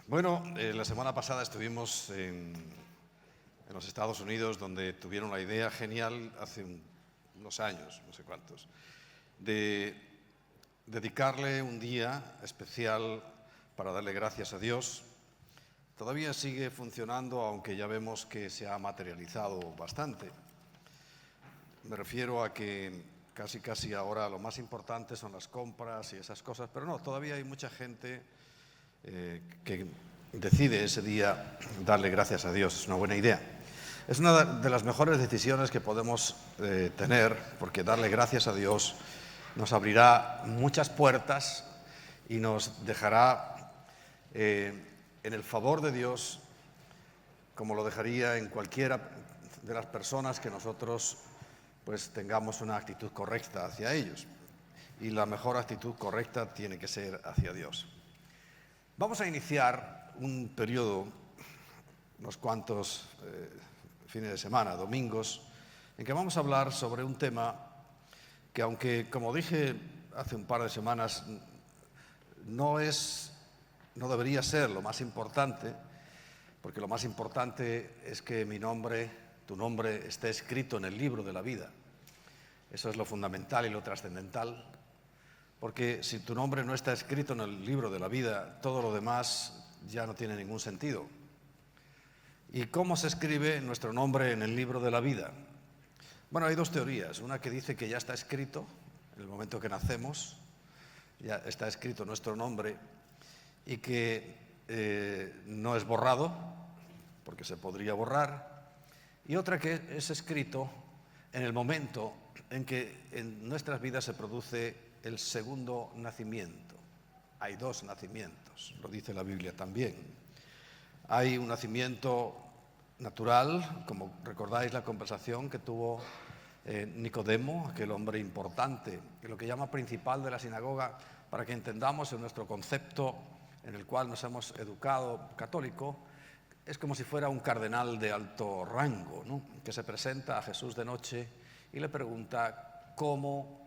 Bueno, la semana pasada estuvimos en los Estados Unidos, donde tuvieron la idea genial hace unos años, no sé cuántos, de dedicarle un día especial para darle gracias a Dios. Todavía sigue funcionando, aunque ya vemos que se ha materializado bastante. Me refiero a que casi ahora lo más importante son las compras y esas cosas, pero no, todavía hay mucha gente que decide ese día darle gracias a Dios. Es una buena idea. Es una de las mejores decisiones que podemos tener, porque darle gracias a Dios nos abrirá muchas puertas y nos dejará en el favor de Dios, como lo dejaría en cualquiera de las personas que nosotros pues tengamos una actitud correcta hacia ellos. Y la mejor actitud correcta tiene que ser hacia Dios. Vamos a iniciar un periodo, unos cuantos fines de semana, domingos, en que vamos a hablar sobre un tema que, aunque, como dije hace un par de semanas, no debería ser lo más importante, porque lo más importante es que tu nombre esté escrito en el libro de la vida. Eso es lo fundamental y lo trascendental, porque si tu nombre no está escrito en el libro de la vida, todo lo demás ya no tiene ningún sentido. ¿Y cómo se escribe nuestro nombre en el libro de la vida? Bueno, hay dos teorías. Una que dice que ya está escrito, en el momento que nacemos, ya está escrito nuestro nombre y que no es borrado, porque se podría borrar. Y otra que es escrito en el momento en que en nuestras vidas se produce el segundo nacimiento. Hay dos nacimientos, lo dice la Biblia también. Hay un nacimiento natural, como recordáis la conversación que tuvo Nicodemo, aquel hombre importante, que lo que llama principal de la sinagoga, para que entendamos en nuestro concepto en el cual nos hemos educado católico, es como si fuera un cardenal de alto rango, ¿no? Que se presenta a Jesús de noche y le pregunta cómo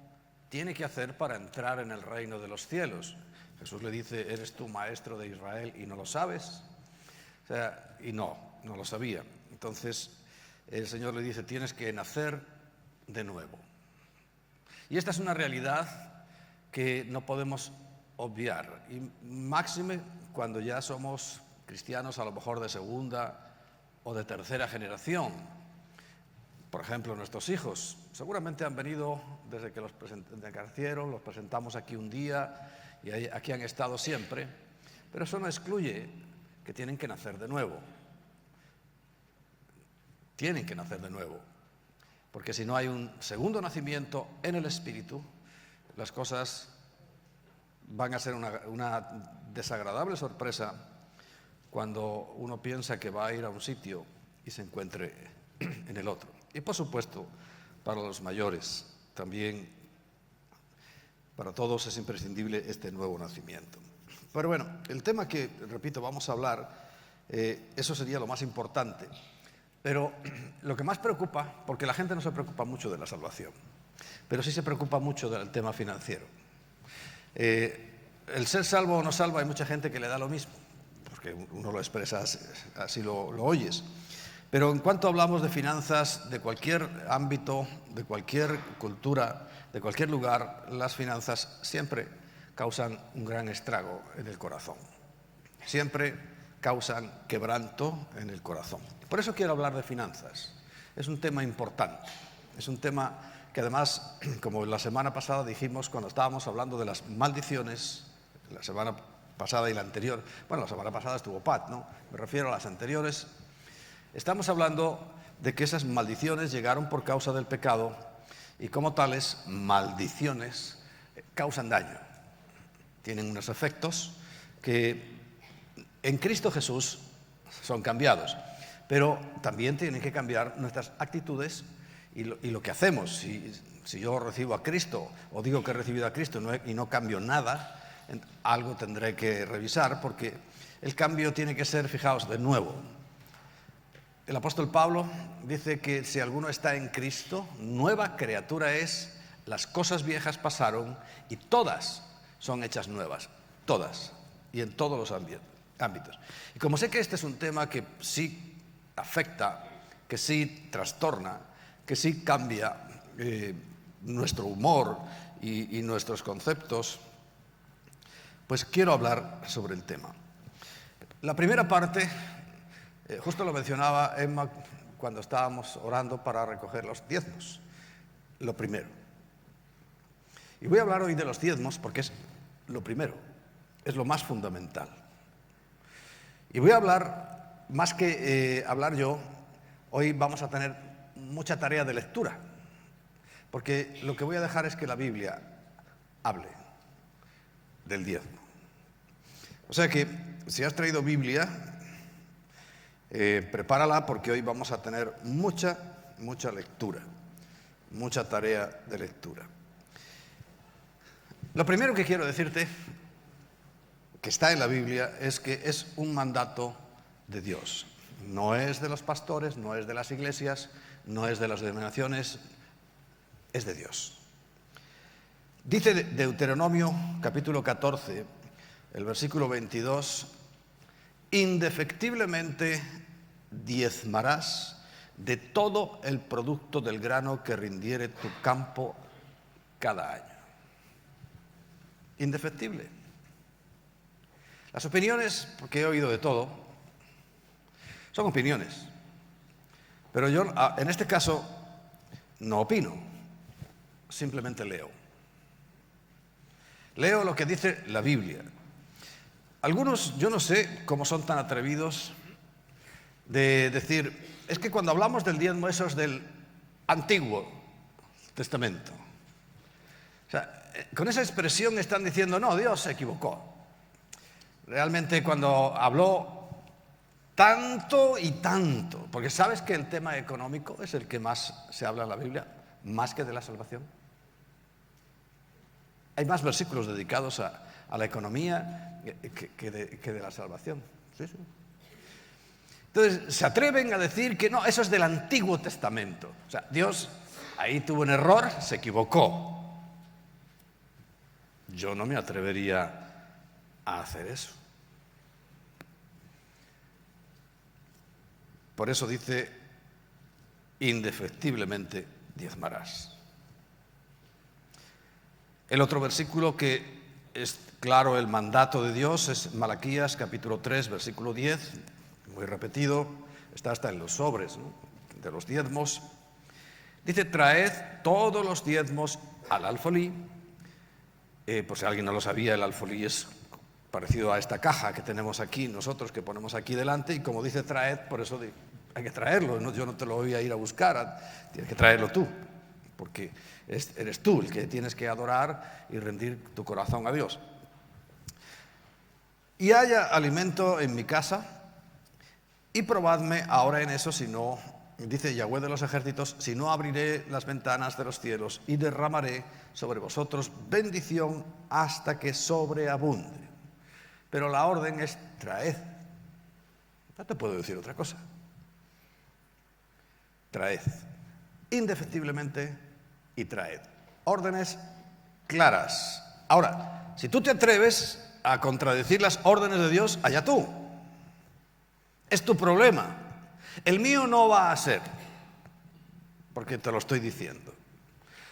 tiene que hacer para entrar en el reino de los cielos. Jesús le dice: ¿eres tú maestro de Israel y no lo sabes? O sea, y no lo sabía. Entonces el Señor le dice: tienes que nacer de nuevo. Y esta es una realidad que no podemos obviar, y máxime cuando ya somos cristianos a lo mejor de segunda o de tercera generación. Por ejemplo, nuestros hijos seguramente han venido desde que los nacieron, los presentamos aquí un día y aquí han estado siempre, pero eso no excluye que tienen que nacer de nuevo. Tienen que nacer de nuevo, porque si no hay un segundo nacimiento en el Espíritu, las cosas van a ser una desagradable sorpresa cuando uno piensa que va a ir a un sitio y se encuentre en el otro. Y por supuesto, para los mayores también, para todos es imprescindible este nuevo nacimiento. Pero bueno, el tema que, repito, vamos a hablar, eso sería lo más importante. Pero lo que más preocupa, porque la gente no se preocupa mucho de la salvación, pero sí se preocupa mucho del tema financiero. El ser salvo o no salvo, hay mucha gente que le da lo mismo, porque uno lo expresa así lo oyes. Pero en cuanto hablamos de finanzas, de cualquier ámbito, de cualquier cultura, de cualquier lugar, las finanzas siempre causan un gran estrago en el corazón. Siempre causan quebranto en el corazón. Por eso quiero hablar de finanzas. Es un tema importante. Es un tema que además, como la semana pasada dijimos cuando estábamos hablando de las maldiciones, la semana pasada y la anterior, bueno, la semana pasada estuvo Pat, ¿no? Me refiero a las anteriores. Estamos hablando de que esas maldiciones llegaron por causa del pecado y como tales maldiciones causan daño. Tienen unos efectos que en Cristo Jesús son cambiados, pero también tienen que cambiar nuestras actitudes y lo que hacemos. Si yo recibo a Cristo o digo que he recibido a Cristo y no cambio nada, algo tendré que revisar, porque el cambio tiene que ser, fijaos, de nuevo. El apóstol Pablo dice que si alguno está en Cristo, nueva criatura es, las cosas viejas pasaron y todas son hechas nuevas, todas, y en todos los ambientes. ámbitos. Y como sé que este es un tema que sí afecta, que sí trastorna, que sí cambia nuestro humor y nuestros conceptos, pues quiero hablar sobre el tema. La primera parte, justo lo mencionaba Emma cuando estábamos orando para recoger los diezmos, lo primero. Y voy a hablar hoy de los diezmos porque es lo primero, es lo más fundamental. Y voy a hablar, más que hablar yo, hoy vamos a tener mucha tarea de lectura, porque lo que voy a dejar es que la Biblia hable del diezmo. O sea que, si has traído Biblia, prepárala porque hoy vamos a tener mucha lectura, mucha tarea de lectura. Lo primero que quiero decirte, que está en la Biblia, es que es un mandato de Dios. No es de los pastores, no es de las iglesias, no es de las denominaciones, es de Dios. Dice Deuteronomio capítulo 14, el versículo 22, indefectiblemente diezmarás de todo el producto del grano que rindiere tu campo cada año. Indefectible. Las opiniones, porque he oído de todo, son opiniones. Pero yo, en este caso, no opino, simplemente leo. Leo lo que dice la Biblia. Algunos, yo no sé cómo son tan atrevidos de decir, es que cuando hablamos del diezmo, eso es del Antiguo Testamento. O sea, con esa expresión están diciendo, no, Dios se equivocó. Realmente cuando habló tanto y tanto, porque ¿sabes que el tema económico es el que más se habla en la Biblia, más que de la salvación? Hay más versículos dedicados a la economía que de la salvación. Sí, sí. Entonces, se atreven a decir que no, eso es del Antiguo Testamento. O sea, Dios ahí tuvo un error, se equivocó. Yo no me atrevería a hacer eso. Por eso dice, indefectiblemente diezmarás. El otro versículo que es claro el mandato de Dios es Malaquías capítulo 3, versículo 10, muy repetido, está hasta en los sobres, ¿no?, de los diezmos. Dice, traed todos los diezmos al alfolí. Por si alguien no lo sabía, el alfolí es parecido a esta caja que tenemos aquí, nosotros que ponemos aquí delante, y como dice traed, por eso hay que traerlo, ¿no? Yo no te lo voy a ir a buscar, tienes que traerlo tú, porque eres tú el que tienes que adorar y rendir tu corazón a Dios. Y haya alimento en mi casa, y probadme ahora en eso, si no, dice Yahweh de los ejércitos, si no abriré las ventanas de los cielos y derramaré sobre vosotros bendición hasta que sobreabunde. Pero la orden es traed. No te puedo decir otra cosa. Traed. Indefectiblemente y traed. Órdenes claras. Ahora, si tú te atreves a contradecir las órdenes de Dios, allá tú. Es tu problema. El mío no va a ser, porque te lo estoy diciendo.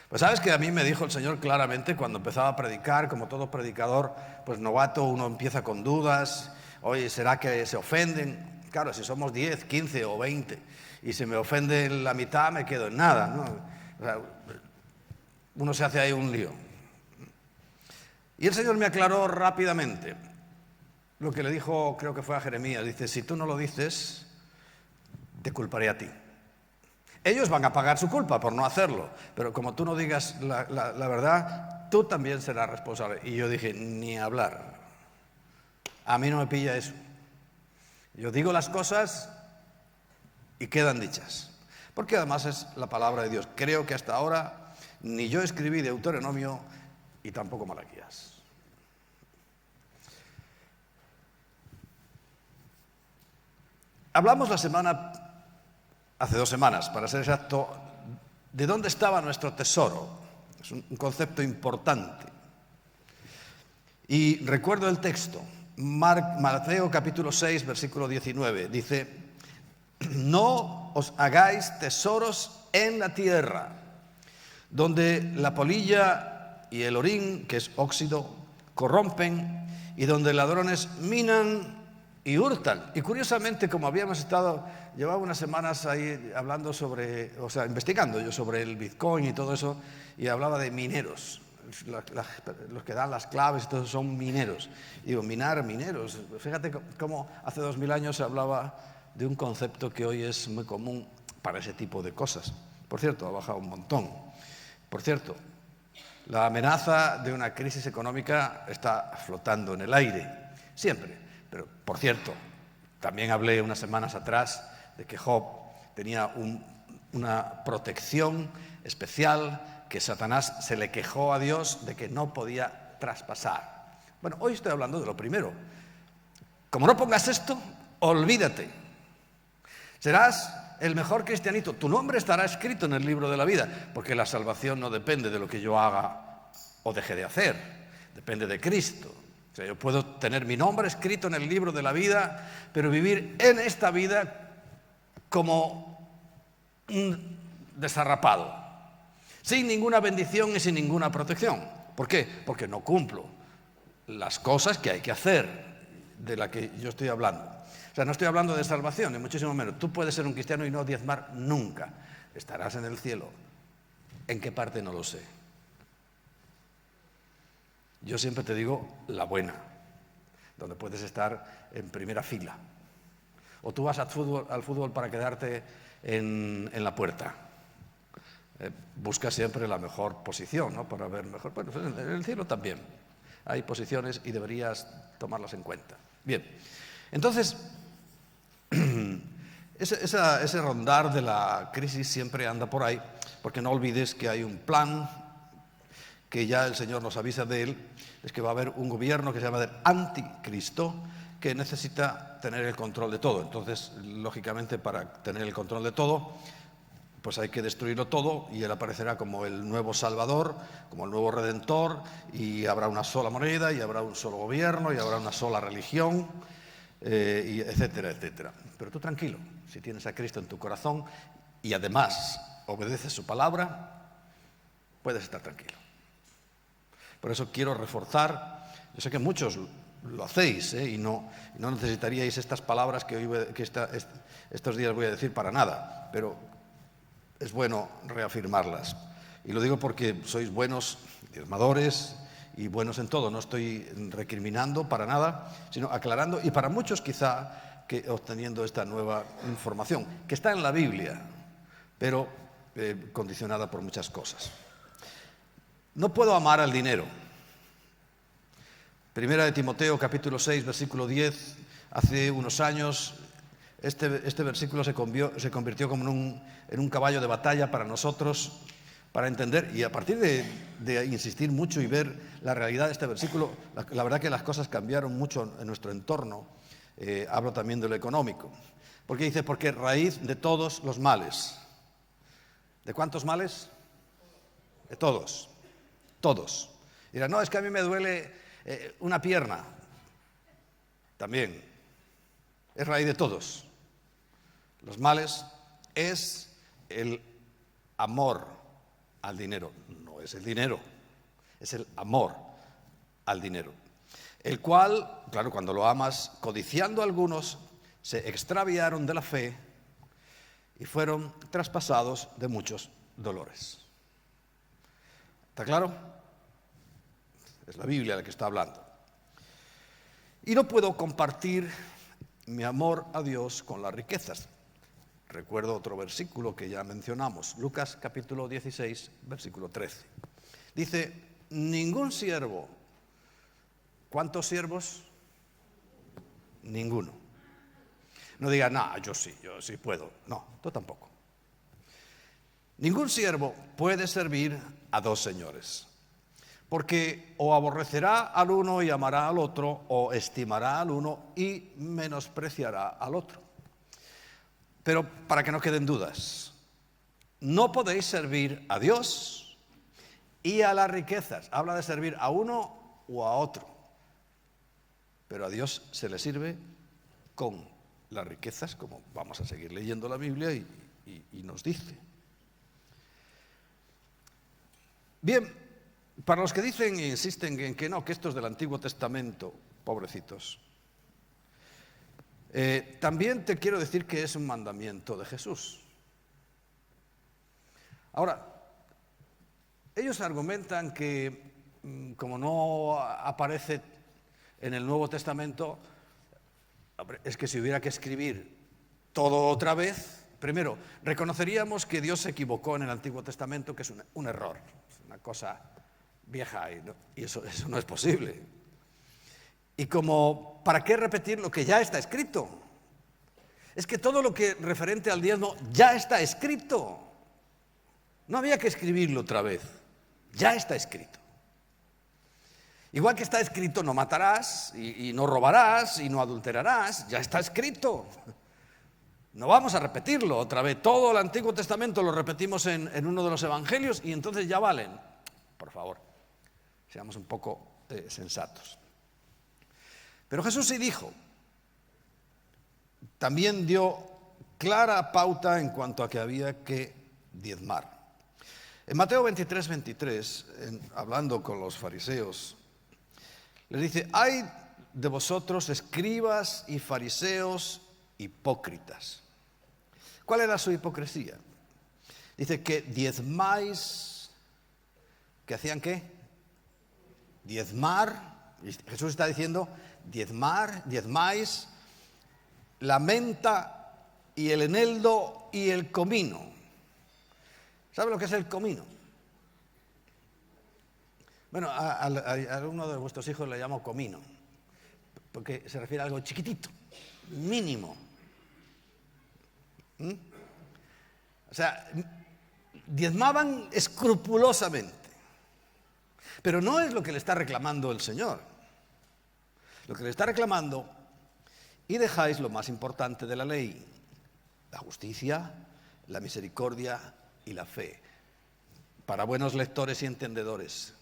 Pues sabes que a mí me dijo el Señor claramente cuando empezaba a predicar, como todo predicador, pues novato, uno empieza con dudas. Oye, ¿será que se ofenden? Claro, si somos 10, 15 o 20 y se me ofende la mitad, me quedo en nada, ¿no? O sea, uno se hace ahí un lío. Y el Señor me aclaró rápidamente lo que le dijo, creo que fue a Jeremías. Dice, si tú no lo dices, te culparé a ti. Ellos van a pagar su culpa por no hacerlo, pero como tú no digas la verdad, tú también serás responsable. Y yo dije, ni hablar. A mí no me pilla eso. Yo digo las cosas y quedan dichas. Porque además es la palabra de Dios. Creo que hasta ahora ni yo escribí Deuteronomio y tampoco Malaquías. Hablamos hace 2 semanas, para ser exacto, de dónde estaba nuestro tesoro. Es un concepto importante. Y recuerdo el texto, Mateo capítulo 6, versículo 19. Dice, no os hagáis tesoros en la tierra, donde la polilla y el orín, que es óxido, corrompen, y donde ladrones minan y hurtan. Y curiosamente, como llevaba unas semanas ahí hablando investigando yo sobre el Bitcoin y todo eso, y hablaba de mineros. Los que dan las claves y todo eso son mineros. Y digo, mineros. Fíjate cómo hace 2000 años se hablaba de un concepto que hoy es muy común para ese tipo de cosas. Por cierto, ha bajado un montón. Por cierto, la amenaza de una crisis económica está flotando en el aire, siempre. Pero, por cierto, también hablé unas semanas atrás de que Job tenía una protección especial que Satanás se le quejó a Dios de que no podía traspasar. Bueno, hoy estoy hablando de lo primero. Como no pongas esto, olvídate. Serás el mejor cristianito. Tu nombre estará escrito en el libro de la vida, porque la salvación no depende de lo que yo haga o deje de hacer. Depende de Cristo. O sea, yo puedo tener mi nombre escrito en el libro de la vida, pero vivir en esta vida como un desarrapado, sin ninguna bendición y sin ninguna protección. ¿Por qué? Porque no cumplo las cosas que hay que hacer, de la que yo estoy hablando. O sea, no estoy hablando de salvación, ni muchísimo menos. Tú puedes ser un cristiano y no diezmar nunca. Estarás en el cielo. ¿En qué parte? No lo sé. Yo siempre te digo la buena, donde puedes estar en primera fila. O tú vas al fútbol para quedarte en la puerta. Busca siempre la mejor posición, ¿no? Para ver mejor. Bueno, en el cielo también hay posiciones y deberías tomarlas en cuenta. Bien, entonces, ese rondar de la crisis siempre anda por ahí, porque no olvides que hay un plan que ya el Señor nos avisa de él, es que va a haber un gobierno que se llama del anticristo, que necesita tener el control de todo. Entonces, lógicamente, para tener el control de todo, pues hay que destruirlo todo, y él aparecerá como el nuevo Salvador, como el nuevo Redentor, y habrá una sola moneda, y habrá un solo gobierno, y habrá una sola religión, y etcétera, etcétera. Pero tú tranquilo, si tienes a Cristo en tu corazón y además obedeces su palabra, puedes estar tranquilo. Por eso quiero reforzar, yo sé que muchos lo hacéis, y no necesitaríais estas palabras estos días voy a decir para nada, pero es bueno reafirmarlas. Y lo digo porque sois buenos diezmadores y buenos en todo. No estoy recriminando para nada, sino aclarando, y para muchos quizá que obteniendo esta nueva información, que está en la Biblia, pero condicionada por muchas cosas. No puedo amar al dinero. Primera de Timoteo, capítulo 6, versículo 10. Hace unos años este versículo se convirtió como en un caballo de batalla para nosotros, para entender, y a partir de insistir mucho y ver la realidad de este versículo, la verdad que las cosas cambiaron mucho en nuestro entorno. Hablo también de lo económico. Porque dice, porque raíz de todos los males. ¿De cuántos males? De todos. Todos. Dirán, no, es que a mí me duele una pierna. También. Es raíz de todos. Los males es el amor al dinero. No es el dinero, es el amor al dinero. El cual, claro, cuando lo amas, codiciando a algunos, se extraviaron de la fe y fueron traspasados de muchos dolores. ¿Está claro? Es la Biblia la que está hablando. Y no puedo compartir mi amor a Dios con las riquezas. Recuerdo otro versículo que ya mencionamos, Lucas capítulo 16, versículo 13. Dice, ningún siervo. ¿Cuántos siervos? Ninguno. No diga, no, yo sí puedo. No, tú tampoco. Ningún siervo puede servir a dos señores, porque o aborrecerá al uno y amará al otro, o estimará al uno y menospreciará al otro. Pero para que no queden dudas, no podéis servir a Dios y a las riquezas. Habla de servir a uno o a otro. pero a Dios se le sirve con las riquezas, como vamos a seguir leyendo la Biblia y nos dice. Bien, para los que dicen e insisten en que no, que esto es del Antiguo Testamento, pobrecitos, también te quiero decir que es un mandamiento de Jesús. Ahora, ellos argumentan que como no aparece en el Nuevo Testamento, es que si hubiera que escribir todo otra vez, primero, reconoceríamos que Dios se equivocó en el Antiguo Testamento, que es un error, es una cosa vieja y eso no es posible. Y como, ¿para qué repetir lo que ya está escrito? Es que todo lo que referente al diezmo ya está escrito. No había que escribirlo otra vez, ya está escrito. Igual que está escrito, no matarás, y no robarás, y no adulterarás, ya está escrito. No vamos a repetirlo otra vez. Todo el Antiguo Testamento lo repetimos en uno de los evangelios y entonces ya valen. Por favor, seamos un poco sensatos. Pero Jesús sí dijo, también dio clara pauta en cuanto a que había que diezmar. En Mateo 23, hablando con los fariseos, les dice, ay de vosotros escribas y fariseos hipócritas. ¿Cuál era su hipocresía? Dice que diezmáis, ¿que hacían qué? Diezmar, Jesús está diciendo, diezmáis la menta y el eneldo y el comino. ¿Sabe lo que es el comino? Bueno, a uno de vuestros hijos le llamo comino, porque se refiere a algo chiquitito, mínimo. O sea, diezmaban escrupulosamente. Pero no es lo que le está reclamando el Señor. Lo que le está reclamando, y dejáis lo más importante de la ley, la justicia, la misericordia y la fe. Para buenos lectores y entendedores,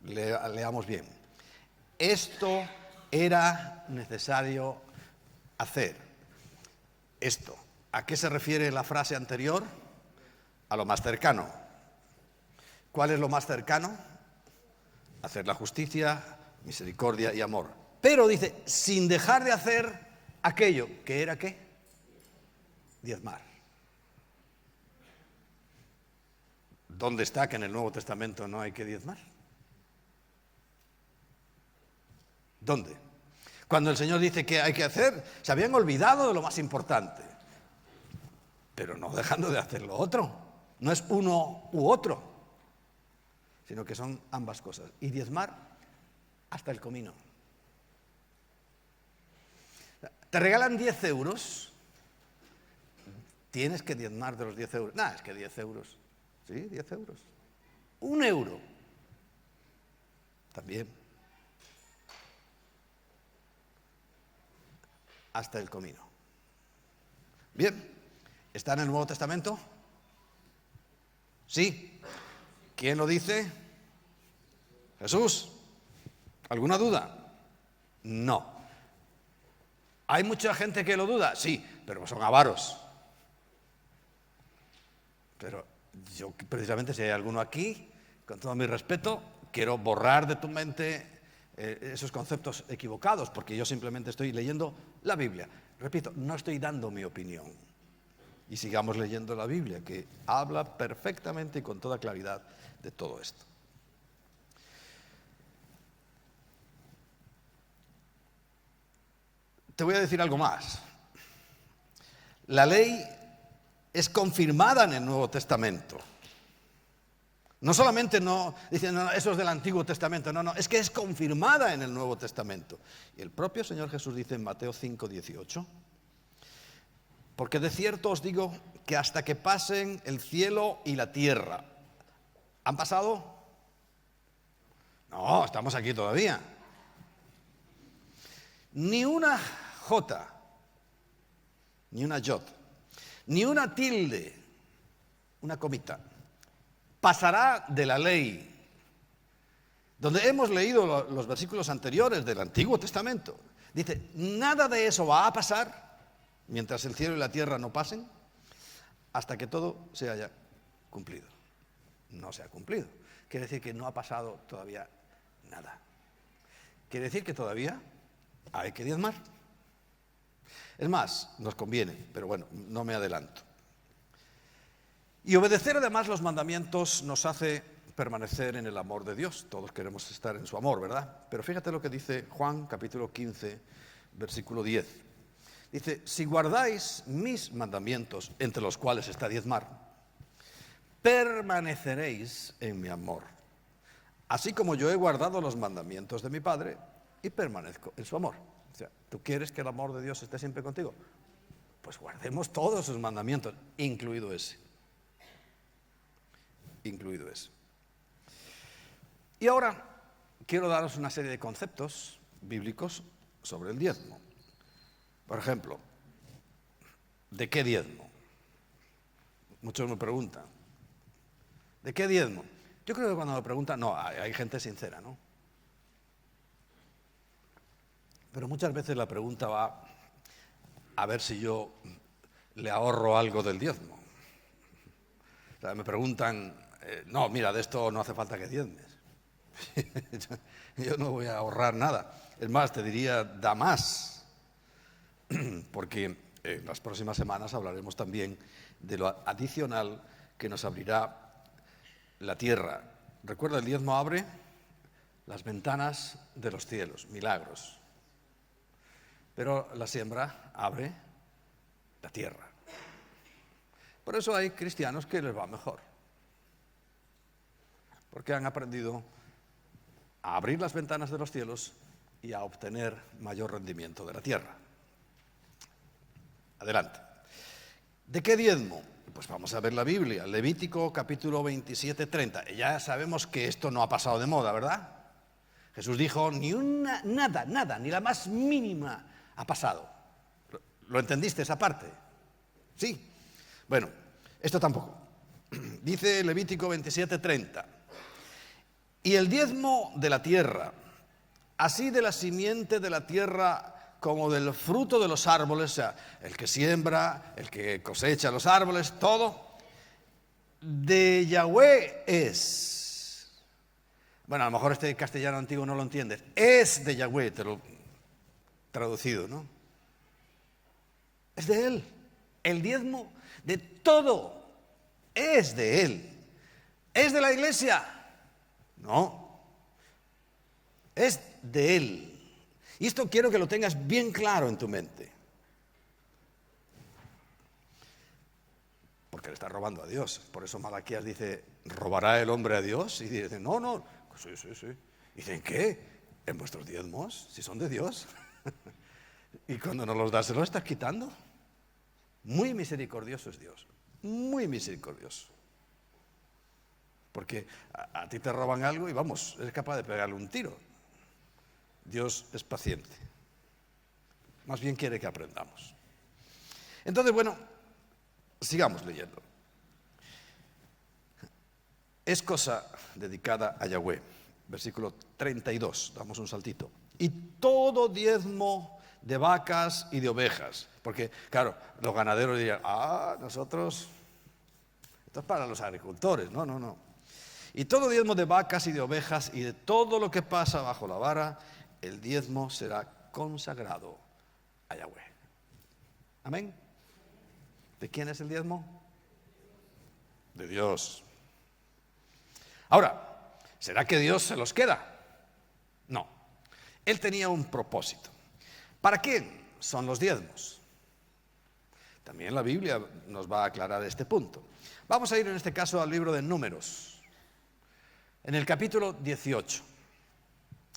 leamos bien. Esto era necesario hacer. Esto. ¿A qué se refiere la frase anterior? A lo más cercano. ¿Cuál es lo más cercano? Hacer la justicia, misericordia y amor. Pero dice, sin dejar de hacer aquello que era ¿qué? Diezmar. ¿Dónde está que en el Nuevo Testamento no hay que diezmar? ¿Dónde? Cuando el Señor dice que hay que hacer, se habían olvidado de lo más importante, pero no dejando de hacer lo otro. No es uno u otro, sino que son ambas cosas. Y diezmar hasta el comino. Te regalan 10 euros, tienes que diezmar de los 10 euros. Nah, es que 10 euros. Sí, 10 euros. 1 euro. También. Hasta el comino. Bien, ¿está en el Nuevo Testamento? Sí. ¿Quién lo dice? Jesús. ¿Alguna duda? No. ¿Hay mucha gente que lo duda? Sí, pero son avaros. Pero yo, precisamente, si hay alguno aquí, con todo mi respeto, quiero borrar de tu mente esos conceptos equivocados, porque yo simplemente estoy leyendo la Biblia. Repito, no estoy dando mi opinión. Y sigamos leyendo la Biblia, que habla perfectamente y con toda claridad de todo esto. Te voy a decir algo más. La ley es confirmada en el Nuevo Testamento. No solamente no dicen, no, eso es del Antiguo Testamento, no, es que es confirmada en el Nuevo Testamento. Y el propio Señor Jesús dice en Mateo 5:18, porque de cierto os digo que hasta que pasen el cielo y la tierra. ¿Han pasado? No, estamos aquí todavía. Ni una jota, ni una yod, ni una tilde, una comita, pasará de la ley, donde hemos leído los versículos anteriores del Antiguo Testamento. Dice, nada de eso va a pasar mientras el cielo y la tierra no pasen, hasta que todo se haya cumplido. No se ha cumplido. Quiere decir que no ha pasado todavía nada. Quiere decir que todavía hay que diezmar. Es más, nos conviene, pero bueno, no me adelanto. Y obedecer además los mandamientos nos hace permanecer en el amor de Dios. Todos queremos estar en su amor, ¿verdad? Pero fíjate lo que dice Juan capítulo 15, versículo 10. Dice, si guardáis mis mandamientos, entre los cuales está diezmar, permaneceréis en mi amor, así como yo he guardado los mandamientos de mi Padre y permanezco en su amor. O sea, ¿tú quieres que el amor de Dios esté siempre contigo? Pues guardemos todos sus mandamientos, incluido ese. Incluido ese. Y ahora quiero daros una serie de conceptos bíblicos sobre el diezmo. Por ejemplo, ¿de qué diezmo? Muchos me preguntan, ¿de qué diezmo? Yo creo que cuando me preguntan, no, hay gente sincera, ¿no? Pero muchas veces la pregunta va a ver si yo le ahorro algo del diezmo. O sea, me preguntan, no, mira, de esto no hace falta que diezmes. Yo no voy a ahorrar nada. Es más, te diría, da más. Porque en las próximas semanas hablaremos también de lo adicional que nos abrirá la tierra. Recuerda, el diezmo abre las ventanas de los cielos, milagros. Pero la siembra abre la tierra. Por eso hay cristianos que les va mejor. Porque han aprendido a abrir las ventanas de los cielos y a obtener mayor rendimiento de la tierra. Adelante. ¿De qué diezmo? Pues vamos a ver la Biblia, Levítico capítulo 27, 30. Ya sabemos que esto no ha pasado de moda, ¿verdad? Jesús dijo, nada, ni la más mínima ha pasado. ¿Lo entendiste esa parte? Sí. Bueno, esto tampoco. Dice Levítico 27, 30. Y el diezmo de la tierra, así de la simiente de la tierra como del fruto de los árboles, o sea, el que siembra, el que cosecha los árboles, todo, de Yahweh es. Bueno, a lo mejor este castellano antiguo no lo entiendes. Es de Yahweh, te lo traducido, ¿no? Es de Él. El diezmo de todo es de Él. ¿Es de la iglesia? No. Es de Él. Y esto quiero que lo tengas bien claro en tu mente. Porque le está robando a Dios. Por eso Malaquías dice, ¿robará el hombre a Dios? Y dice, no. Sí. Y dicen, ¿qué? ¿En vuestros diezmos? Si son de Dios. Y cuando nos los das, ¿se los estás quitando? Muy misericordioso es Dios. Muy misericordioso. Porque a ti te roban algo y vamos, eres capaz de pegarle un tiro. Dios es paciente. Más bien quiere que aprendamos. Entonces, bueno, sigamos leyendo. Es cosa dedicada a Yahweh. Versículo 32, damos un saltito. Y todo diezmo de vacas y de ovejas. Porque, claro, los ganaderos dirían, nosotros, esto es para los agricultores. No. Y todo diezmo de vacas y de ovejas y de todo lo que pasa bajo la vara, el diezmo será consagrado a Yahweh. Amén. ¿De quién es el diezmo? De Dios. Ahora, ¿será que Dios se los queda? No. Él tenía un propósito. ¿Para qué son los diezmos? También la Biblia nos va a aclarar este punto. Vamos a ir en este caso al libro de Números, en el capítulo 18.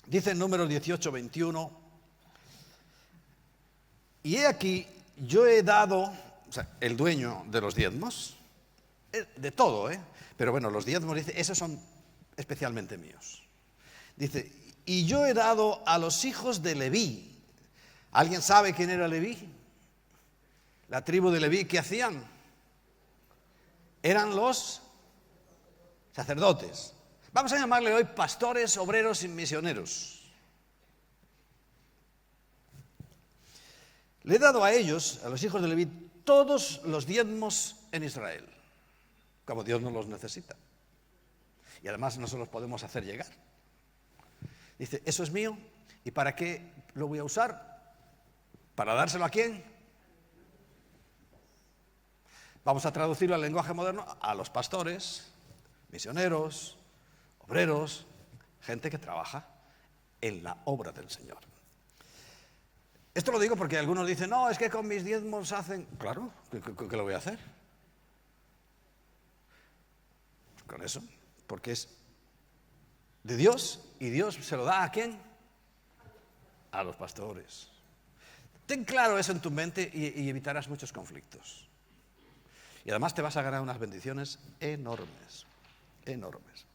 Dice en Números 18, 21, y he aquí, yo he dado, o sea, el dueño de los diezmos, de todo, pero bueno, los diezmos, dice, esos son especialmente míos. Dice, y yo he dado a los hijos de Leví. ¿Alguien sabe quién era Leví? La tribu de Leví, ¿qué hacían? Eran los sacerdotes. Vamos a llamarle hoy pastores, obreros y misioneros. Le he dado a ellos, a los hijos de Leví, todos los diezmos en Israel, como Dios no los necesita. Y además no se los podemos hacer llegar. Dice, eso es mío, ¿y para qué lo voy a usar? ¿Para dárselo a quién? Vamos a traducirlo al lenguaje moderno, a los pastores, misioneros, obreros, gente que trabaja en la obra del Señor. Esto lo digo porque algunos dicen, no, es que con mis diezmos hacen... Claro, ¿qué lo voy a hacer? Con eso, porque es de Dios, y Dios se lo da ¿a quién? A los pastores. Ten claro eso en tu mente y evitarás muchos conflictos. Y además te vas a ganar unas bendiciones enormes, enormes.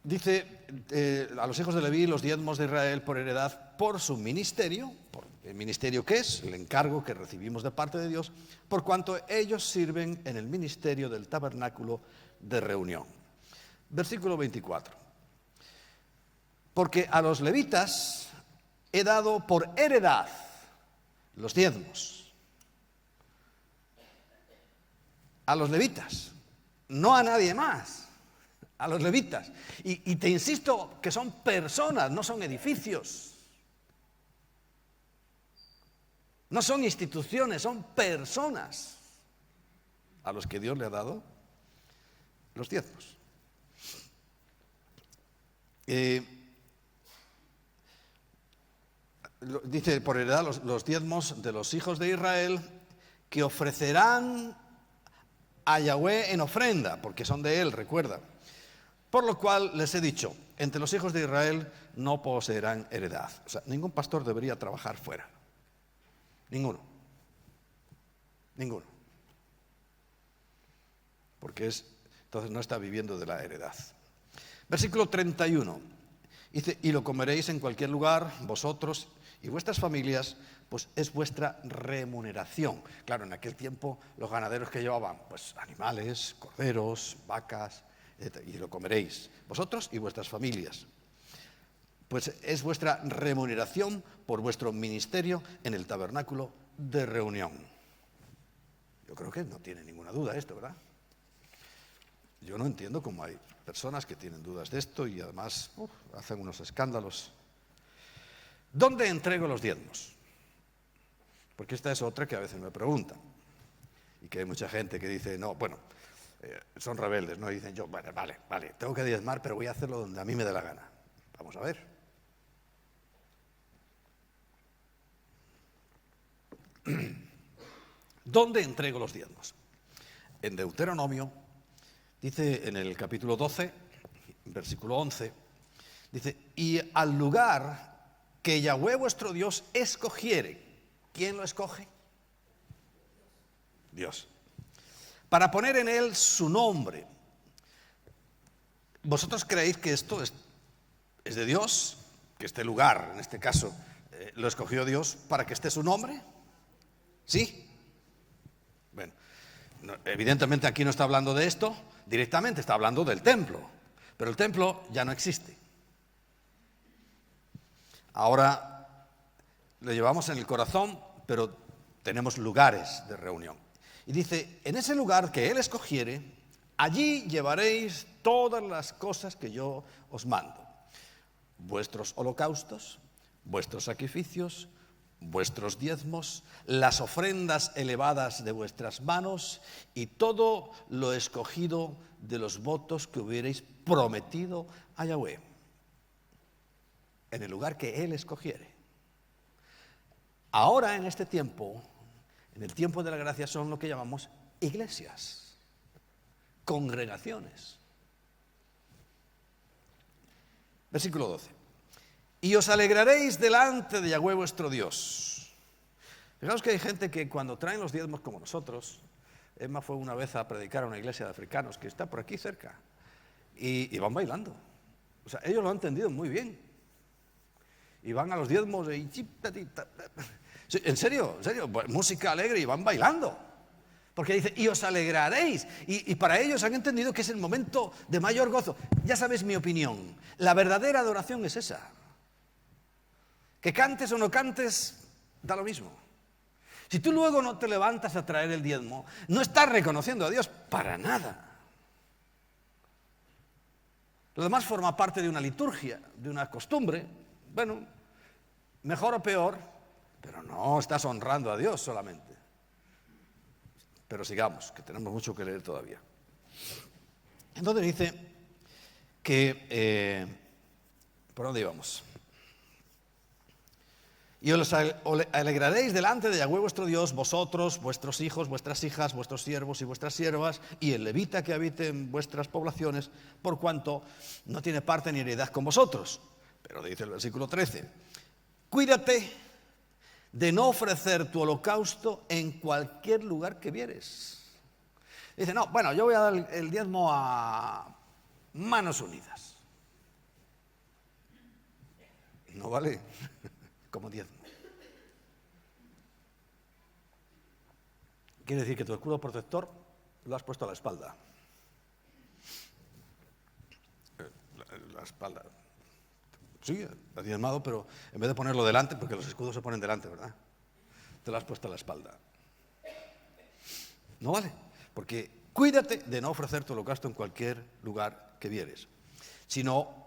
Dice a los hijos de Leví los diezmos de Israel por heredad por su ministerio, por el ministerio que es, el encargo que recibimos de parte de Dios, por cuanto ellos sirven en el ministerio del tabernáculo de reunión. Versículo 24. Porque a los levitas he dado por heredad los diezmos. A los levitas, no a nadie más. A los levitas. Y te insisto que son personas, no son edificios. No son instituciones, son personas a los que Dios le ha dado los diezmos. Dice por heredad los diezmos de los hijos de Israel que ofrecerán a Yahweh en ofrenda, porque son de él, recuerda. Por lo cual les he dicho, entre los hijos de Israel no poseerán heredad. O sea, ningún pastor debería trabajar fuera. Ninguno. Ninguno. Porque entonces no está viviendo de la heredad. Versículo 31. Dice, y lo comeréis en cualquier lugar, vosotros y vuestras familias, pues es vuestra remuneración. Claro, en aquel tiempo los ganaderos que llevaban, pues animales, corderos, vacas, y lo comeréis, vosotros y vuestras familias. Pues es vuestra remuneración por vuestro ministerio en el tabernáculo de reunión. Yo creo que no tiene ninguna duda esto, ¿verdad? Yo no entiendo cómo hay personas que tienen dudas de esto y además hacen unos escándalos. ¿Dónde entrego los diezmos? Porque esta es otra que a veces me preguntan. Y que hay mucha gente que dice, no, bueno, son rebeldes, ¿no? Y dicen, yo, vale, tengo que diezmar, pero voy a hacerlo donde a mí me dé la gana. Vamos a ver. ¿Dónde entrego los diezmos? En Deuteronomio, dice en el capítulo 12, versículo 11, dice, y al lugar que Yahweh vuestro Dios escogiere. ¿Quién lo escoge? Dios. Para poner en él su nombre. ¿Vosotros creéis que esto es de Dios? Que este lugar, en este caso, lo escogió Dios para que esté su nombre. ¿Sí? Bueno, evidentemente aquí no está hablando de esto, directamente está hablando del templo. Pero el templo ya no existe. Ahora lo llevamos en el corazón, pero tenemos lugares de reunión. Y dice, en ese lugar que él escogiere, allí llevaréis todas las cosas que yo os mando. Vuestros holocaustos, vuestros sacrificios, vuestros diezmos, las ofrendas elevadas de vuestras manos y todo lo escogido de los votos que hubierais prometido a Yahweh. En el lugar que él escogiere. Ahora en este tiempo, en el tiempo de la gracia, son lo que llamamos iglesias, congregaciones. Versículo 12. Y os alegraréis delante de Yahweh vuestro Dios. Fijaos que hay gente que cuando traen los diezmos como nosotros, Emma fue una vez a predicar a una iglesia de africanos que está por aquí cerca, y van bailando. O sea, ellos lo han entendido muy bien. Y van a los diezmos y... En serio, música alegre y van bailando. Porque dice, y os alegraréis. Y para ellos han entendido que es el momento de mayor gozo. Ya sabes mi opinión. La verdadera adoración es esa. Que cantes o no cantes, da lo mismo. Si tú luego no te levantas a traer el diezmo, no estás reconociendo a Dios para nada. Lo demás forma parte de una liturgia, de una costumbre. Bueno, mejor o peor, pero no estás honrando a Dios solamente. Pero sigamos, que tenemos mucho que leer todavía. Entonces dice que... ¿por dónde íbamos? Y os alegraréis delante de Yahweh vuestro Dios, vosotros, vuestros hijos, vuestras hijas, vuestros siervos y vuestras siervas, y el levita que habite en vuestras poblaciones, por cuanto no tiene parte ni heredad con vosotros. Pero dice el versículo 13, cuídate de no ofrecer tu holocausto en cualquier lugar que vieres. Dice, no, bueno, yo voy a dar el diezmo a Manos Unidas. No vale como diezmo. Quiere decir que tu escudo protector lo has puesto a la espalda. La espalda. Sí, has diezmado, pero en vez de ponerlo delante, porque los escudos se ponen delante, ¿verdad? Te lo has puesto a la espalda. No vale, porque cuídate de no ofrecer tu holocausto en cualquier lugar que vieres, sino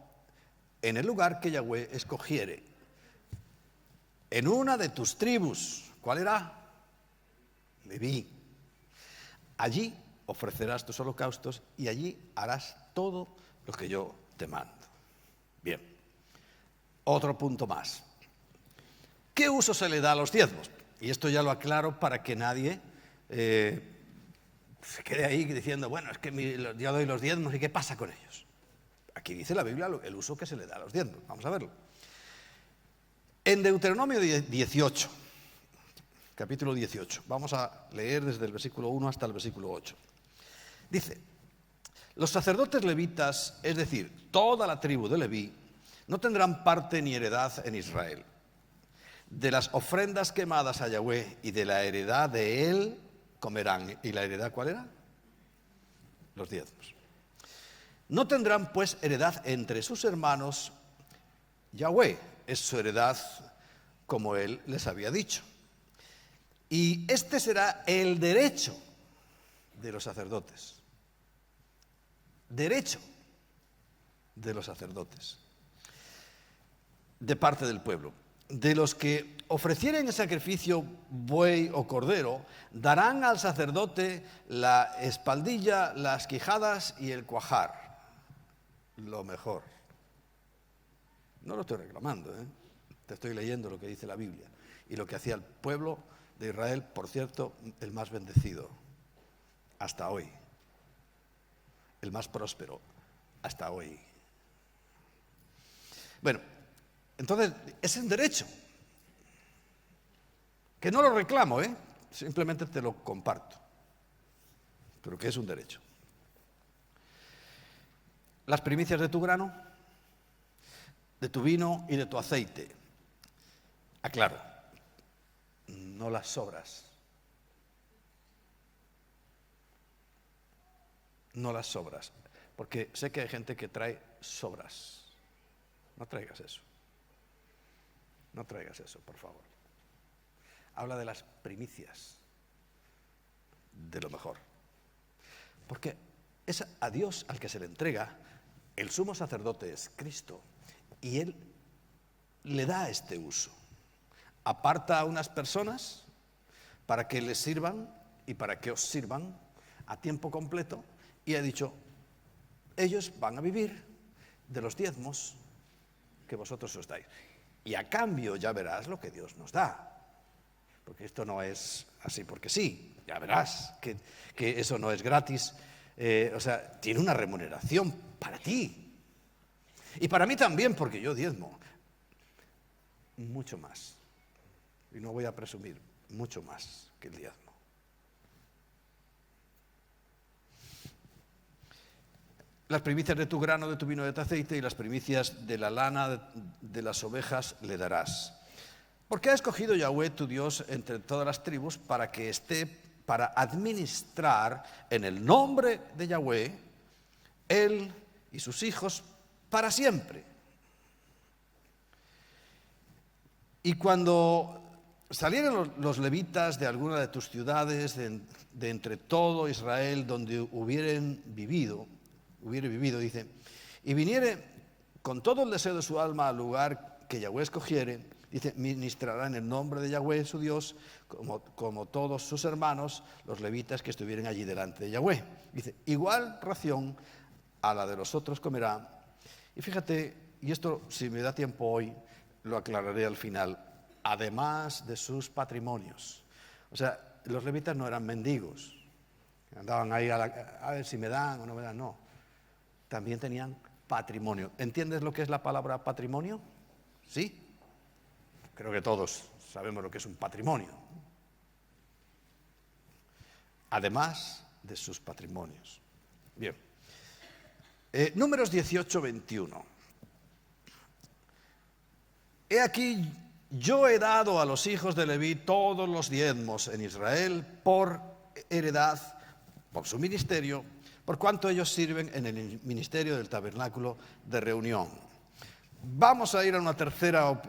en el lugar que Yahweh escogiere, en una de tus tribus. ¿Cuál era? Leví. Allí ofrecerás tus holocaustos y allí harás todo lo que yo te mando. Bien. Otro punto más. ¿Qué uso se le da a los diezmos? Y esto ya lo aclaro para que nadie se quede ahí diciendo, bueno, es que yo doy los diezmos y ¿qué pasa con ellos? Aquí dice la Biblia el uso que se le da a los diezmos. Vamos a verlo. En Deuteronomio 18, capítulo 18, vamos a leer desde el versículo 1 hasta el versículo 8. Dice, los sacerdotes levitas, es decir, toda la tribu de Leví, no tendrán parte ni heredad en Israel. De las ofrendas quemadas a Yahweh y de la heredad de él comerán. ¿Y la heredad cuál era? Los diezmos. No tendrán pues heredad entre sus hermanos. Yahweh es su heredad como él les había dicho. Y este será el derecho de los sacerdotes. Derecho de los sacerdotes. De parte del pueblo. De los que ofrecieren el sacrificio buey o cordero, darán al sacerdote la espaldilla, las quijadas y el cuajar. Lo mejor. No lo estoy reclamando, te estoy leyendo lo que dice la Biblia. Y lo que hacía el pueblo de Israel, por cierto, el más bendecido hasta hoy. El más próspero hasta hoy. Bueno, entonces es un derecho. Que no lo reclamo, simplemente te lo comparto. Pero que es un derecho. Las primicias de tu grano, de tu vino y de tu aceite. Aclaro, no las sobras. No las sobras. Porque sé que hay gente que trae sobras. No traigas eso. No traigas eso, por favor. Habla de las primicias, de lo mejor. Porque es a Dios al que se le entrega. El sumo sacerdote es Cristo y Él le da este uso. Aparta a unas personas para que les sirvan y para que os sirvan a tiempo completo y ha dicho, ellos van a vivir de los diezmos que vosotros os dais. Y a cambio ya verás lo que Dios nos da. Porque esto no es así porque sí. Ya verás que eso no es gratis. Tiene una remuneración para ti. Y para mí también, porque yo diezmo. Mucho más. Y no voy a presumir, mucho más que el diezmo. Las primicias de tu grano, de tu vino, de tu aceite y las primicias de la lana de las ovejas le darás. Porque ha escogido Yahweh tu Dios entre todas las tribus para para administrar en el nombre de Yahweh, él y sus hijos, para siempre. Y cuando salieron los levitas de alguna de tus ciudades, de entre todo Israel, donde hubieren vivido, dice, y viniere con todo el deseo de su alma al lugar que Yahweh escogiere, dice, ministrará en el nombre de Yahweh su Dios, como todos sus hermanos, los levitas que estuvieran allí delante de Yahweh. Dice, igual ración a la de los otros comerá. Y fíjate, y esto si me da tiempo hoy, lo aclararé al final, además de sus patrimonios. O sea, los levitas no eran mendigos, andaban ahí a ver si me dan o no me dan, no. También tenían patrimonio. ¿Entiendes lo que es la palabra patrimonio? ¿Sí? Creo que todos sabemos lo que es un patrimonio. Además de sus patrimonios. Bien. Números 18, 21. He aquí, yo he dado a los hijos de Leví todos los diezmos en Israel por heredad, por su ministerio, por cuanto ellos sirven en el ministerio del tabernáculo de reunión. Vamos a ir a una tercera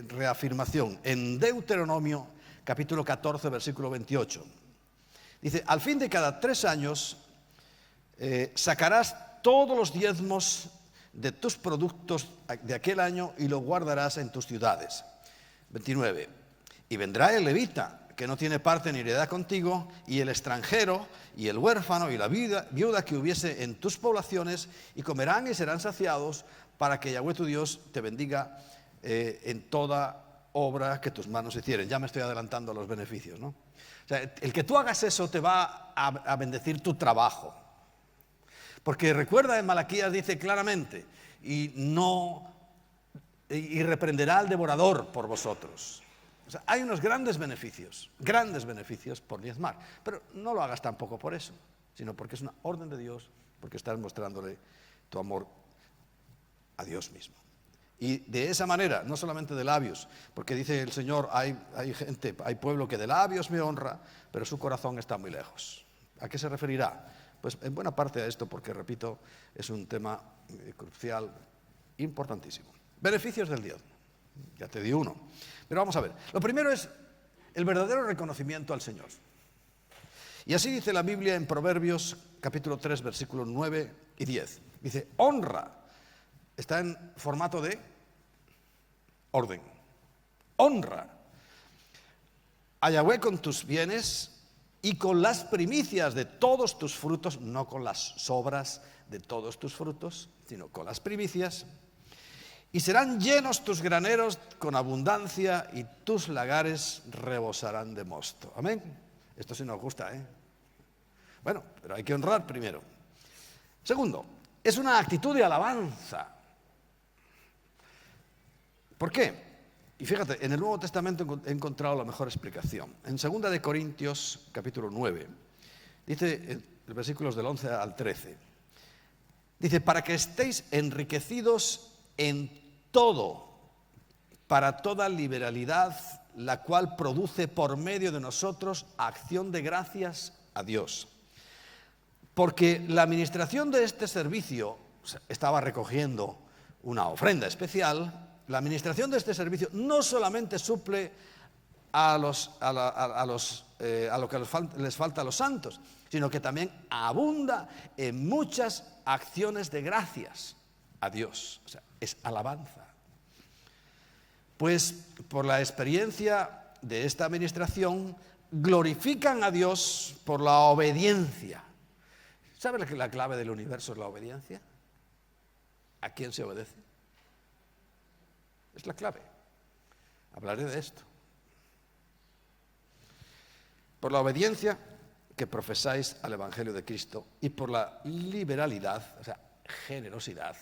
reafirmación en Deuteronomio capítulo 14 versículo 28. Dice, al fin de cada 3 años sacarás todos los diezmos de tus productos de aquel año y los guardarás en tus ciudades. 29. Y vendrá el levita, que no tiene parte ni heredad contigo, y el extranjero, y el huérfano, y la viuda que hubiese en tus poblaciones, y comerán y serán saciados, para que Yahweh tu Dios te bendiga en toda obra que tus manos hicieren. Ya me estoy adelantando a los beneficios, ¿no? O sea, el que tú hagas eso te va a bendecir tu trabajo. Porque recuerda, en Malaquías dice claramente, y reprenderá al devorador por vosotros. O sea, hay unos grandes beneficios por diezmar. Pero no lo hagas tampoco por eso, sino porque es una orden de Dios, porque estás mostrándole tu amor a Dios mismo. Y de esa manera, no solamente de labios, porque dice el Señor, hay pueblo que de labios me honra, pero su corazón está muy lejos. ¿A qué se referirá? Pues en buena parte a esto, porque repito, es un tema crucial, importantísimo. Beneficios del diezmo. Ya te di uno. Pero vamos a ver. Lo primero es el verdadero reconocimiento al Señor. Y así dice la Biblia en Proverbios capítulo 3, versículos 9 y 10. Dice, honra. Está en formato de orden. Honra a Yahweh con tus bienes y con las primicias de todos tus frutos, no con las sobras de todos tus frutos, sino con las primicias. Y serán llenos tus graneros con abundancia y tus lagares rebosarán de mosto. Amén. Esto sí nos gusta, ¿eh? Bueno, pero hay que honrar primero. Segundo, es una actitud de alabanza. ¿Por qué? Y fíjate, en el Nuevo Testamento he encontrado la mejor explicación. En 2 de Corintios, capítulo 9, dice, los versículos del 11 al 13, dice, para que estéis enriquecidos en todo, para toda liberalidad, la cual produce por medio de nosotros acción de gracias a Dios. Porque la administración de este servicio, estaba recogiendo una ofrenda especial, la administración de este servicio no solamente suple a lo que les falta a los santos, sino que también abunda en muchas acciones de gracias a Dios. O sea, es alabanza. Pues por la experiencia de esta administración, glorifican a Dios por la obediencia. ¿Sabe que la clave del universo es la obediencia? ¿A quién se obedece? Es la clave. Hablaré de esto. Por la obediencia que profesáis al Evangelio de Cristo y por la liberalidad, o sea, generosidad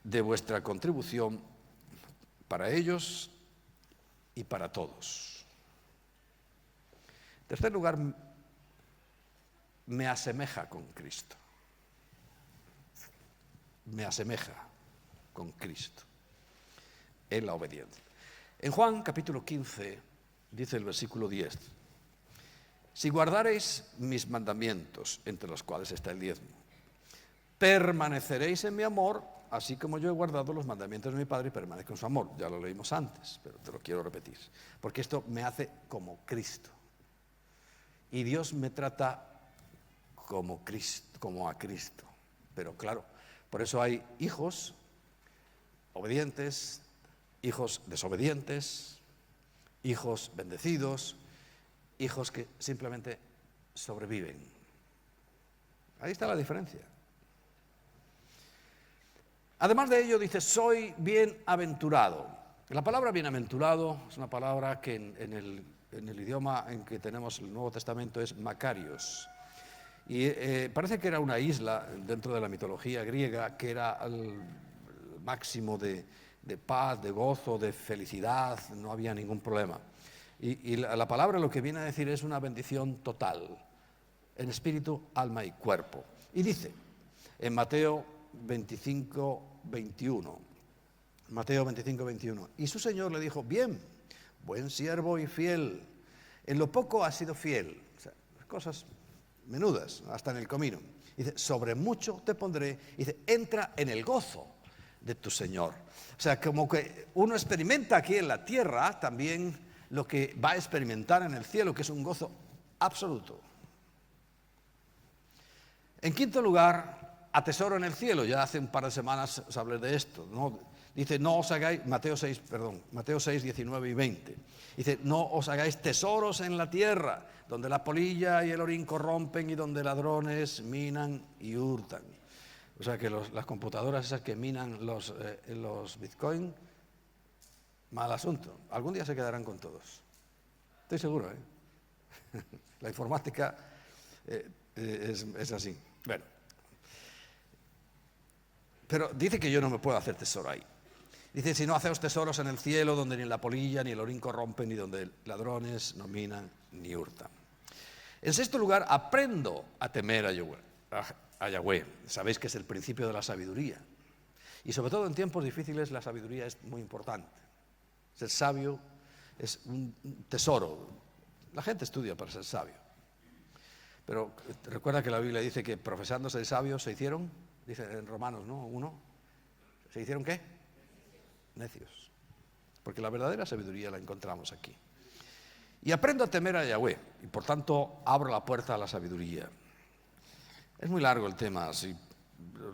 de vuestra contribución para ellos y para todos. En tercer lugar, me asemeja con Cristo. Me asemeja con Cristo en la obediencia. En Juan capítulo 15 dice el versículo 10, si guardareis mis mandamientos, entre los cuales está el diezmo, permaneceréis en mi amor, así como yo he guardado los mandamientos de mi Padre y permanezco en su amor. Ya lo leímos antes, pero te lo quiero repetir, porque esto me hace como Cristo. Y Dios me trata como Cristo, como a Cristo. Pero claro, por eso hay hijos obedientes, hijos desobedientes, hijos bendecidos, hijos que simplemente sobreviven. Ahí está la diferencia. Además de ello, dice, soy bienaventurado. La palabra bienaventurado es una palabra que en el idioma en que tenemos el Nuevo Testamento es Makarios. Y parece que era una isla dentro de la mitología griega que era el máximo de paz, de gozo, de felicidad, no había ningún problema. Y la palabra lo que viene a decir es una bendición total, en espíritu, alma y cuerpo. Y dice, en Mateo 25:21, Mateo 25:21, y su Señor le dijo, bien, buen siervo y fiel, en lo poco has sido fiel. O sea, cosas menudas, hasta en el comino. Dice, sobre mucho te pondré. Dice, entra en el gozo de tu Señor. O sea, como que uno experimenta aquí en la tierra también lo que va a experimentar en el cielo, que es un gozo absoluto. En quinto lugar, atesoro en el cielo. Ya hace un par de semanas os hablé de esto, ¿no? Dice, no os hagáis, Mateo 6, 19 y 20. Dice, no os hagáis tesoros en la tierra, donde la polilla y el orín corrompen y donde ladrones minan y hurtan. O sea que las computadoras esas que minan los bitcoin, mal asunto. Algún día se quedarán con todos. Estoy seguro, ¿eh? La informática es así. Bueno. Pero dice que yo no me puedo hacer tesoro ahí. Dice, si no haceos tesoros en el cielo, donde ni la polilla ni el orín corrompen, ni donde ladrones no minan ni hurtan. En sexto lugar, aprendo a temer a Yahweh. Sabéis que es el principio de la sabiduría. Y sobre todo en tiempos difíciles la sabiduría es muy importante. Ser sabio es un tesoro. La gente estudia para ser sabio. Pero recuerda que la Biblia dice que profesándose sabios se hicieron, dice en Romanos, ¿no? 1, ¿se hicieron qué? Necios. Porque la verdadera sabiduría la encontramos aquí. Y aprendo a temer a Yahweh, y por tanto abro la puerta a la sabiduría. Es muy largo el tema, así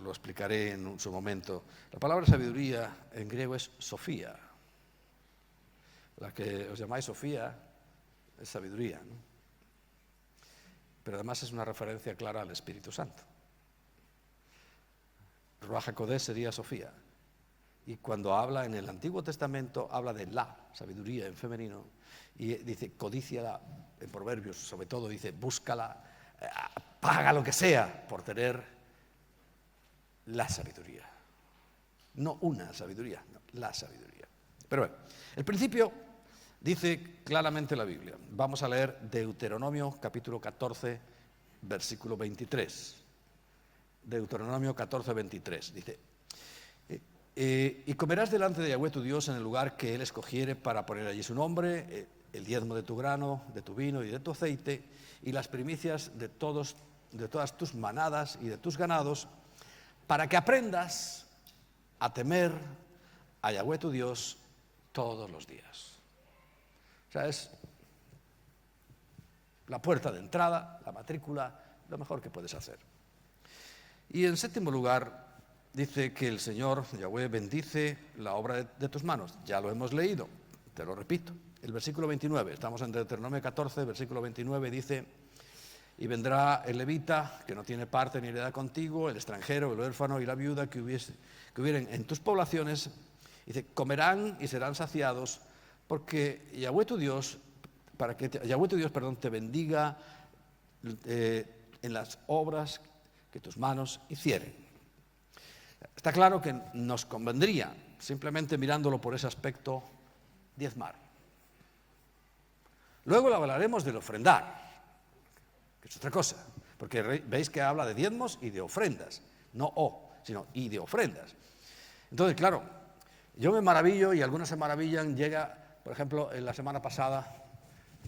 lo explicaré en su momento. La palabra sabiduría en griego es Sofía. La que os llamáis Sofía es sabiduría, ¿no? Pero además es una referencia clara al Espíritu Santo. Ruach HaKodesh sería Sofía. Y cuando habla en el Antiguo Testamento, habla de la sabiduría en femenino. Y dice, codíciala, en Proverbios sobre todo, dice, búscala, paga lo que sea por tener la sabiduría. No una sabiduría, no, la sabiduría. Pero bueno, el principio dice claramente la Biblia. Vamos a leer Deuteronomio capítulo 14, versículo 23. Deuteronomio 14, 23. Dice, y comerás delante de Yahweh tu Dios en el lugar que Él escogiere para poner allí su nombre, el diezmo de tu grano, de tu vino y de tu aceite, y las primicias de todas tus manadas y de tus ganados, para que aprendas a temer a Yahweh tu Dios todos los días. O sea, es la puerta de entrada, la matrícula, lo mejor que puedes hacer. Y en séptimo lugar, dice que el Señor, Yahweh, bendice la obra de tus manos. Ya lo hemos leído, te lo repito. El versículo 29, estamos en Deuteronomio 14, versículo 29, dice, y vendrá el levita, que no tiene parte ni heredad contigo, el extranjero, el huérfano y la viuda que hubieren en tus poblaciones, dice, comerán y serán saciados, porque Yahweh tu Dios, te bendiga en las obras que tus manos hicieren. Está claro que nos convendría, simplemente mirándolo por ese aspecto, diezmar. Luego hablaremos del ofrendar, que es otra cosa, porque veis que habla de diezmos y de ofrendas, no sino y de ofrendas. Entonces, claro, yo me maravillo y algunos se maravillan, llega, por ejemplo, en la semana pasada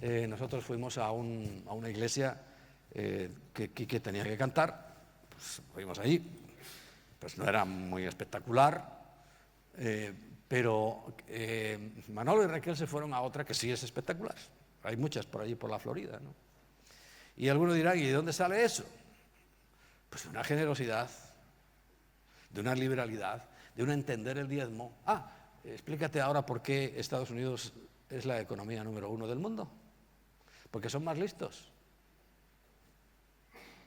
nosotros fuimos a una iglesia que Quique tenía que cantar, pues fuimos allí, pues no era muy espectacular, pero Manolo y Raquel se fueron a otra que sí es espectacular. Hay muchas por allí, por la Florida, ¿no? Y algunos dirán, ¿y de dónde sale eso? Pues de una generosidad, de una liberalidad, de un entender el diezmo. Explícate ahora por qué Estados Unidos es la economía número 1 del mundo. ¿Porque son más listos?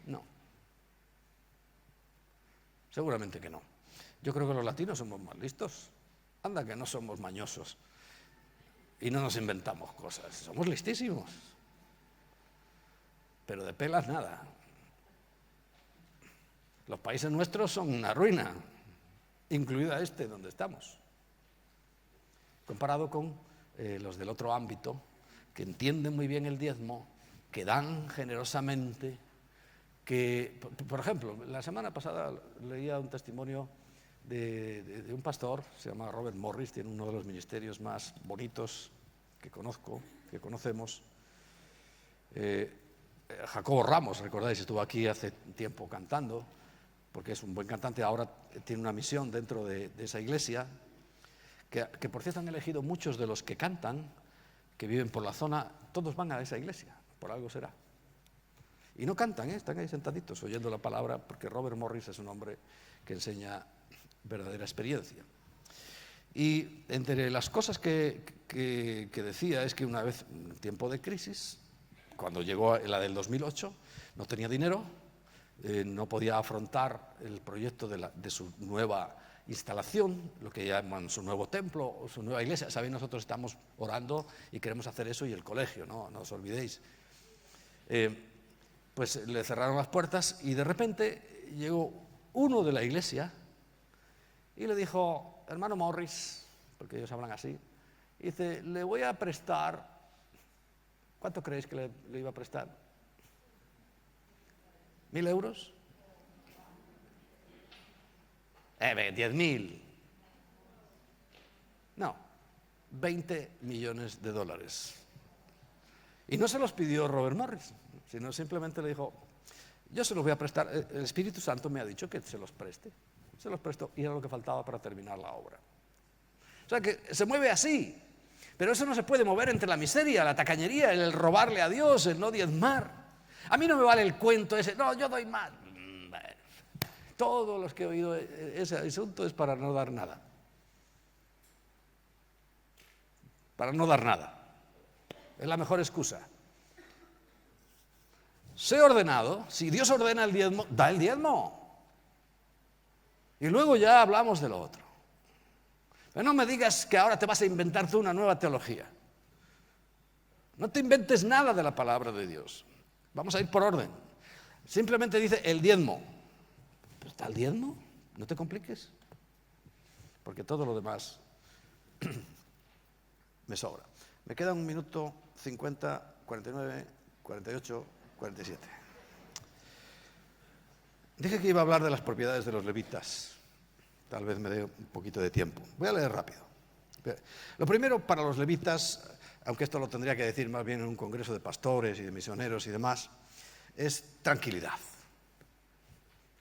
No. Seguramente que no. Yo creo que los latinos somos más listos. Anda que no somos mañosos. Y no nos inventamos cosas. Somos listísimos. Pero de pelas nada. Los países nuestros son una ruina, incluida donde estamos. Comparado con los del otro ámbito, que entienden muy bien el diezmo, que dan generosamente, que, por ejemplo, la semana pasada leía un testimonio de un pastor, se llama Robert Morris, tiene uno de los ministerios más bonitos que conozco, que conocemos. Jacobo Ramos, recordáis, estuvo aquí hace tiempo cantando, porque es un buen cantante, ahora tiene una misión dentro de esa iglesia, que por cierto han elegido muchos de los que cantan, que viven por la zona, todos van a esa iglesia, por algo será. Y no cantan, están ahí sentaditos oyendo la palabra, porque Robert Morris es un hombre que enseña verdadera experiencia. Y entre las cosas que decía es que una vez, en tiempo de crisis, cuando llegó la del 2008, no tenía dinero, no podía afrontar el proyecto de su nueva instalación, lo que llaman su nuevo templo o su nueva iglesia. Sabéis, nosotros estamos orando y queremos hacer eso, y el colegio, no os olvidéis. Pues le cerraron las puertas y de repente llegó uno de la iglesia y le dijo, hermano Morris, porque ellos hablan así, y dice, le voy a prestar, ¿cuánto creéis que le iba a prestar? ¿1.000 euros? 10.000. No, 20 millones de dólares. Y no se los pidió Robert Morris, sino simplemente le dijo, yo se los voy a prestar, el Espíritu Santo me ha dicho que se los preste. Se los prestó y era lo que faltaba para terminar la obra. O sea que se mueve así, pero eso no se puede mover entre la miseria, la tacañería, el robarle a Dios, el no diezmar. A mí no me vale el cuento ese, no, yo doy más. Todos los que he oído ese asunto es para no dar nada. Para no dar nada. Es la mejor excusa. Sé ordenado, si Dios ordena el diezmo, da el diezmo. Y luego ya hablamos de lo otro. Pero no me digas que ahora te vas a inventar tú una nueva teología. No te inventes nada de la palabra de Dios. Vamos a ir por orden. Simplemente dice el diezmo. ¿Pero está el diezmo? No te compliques. Porque todo lo demás me sobra. Me queda 1 minuto 50, 49, 48, 47. Dije que iba a hablar de las propiedades de los levitas. Tal vez me dé un poquito de tiempo. Voy a leer rápido. Lo primero para los levitas, aunque esto lo tendría que decir más bien en un congreso de pastores y de misioneros y demás, es tranquilidad.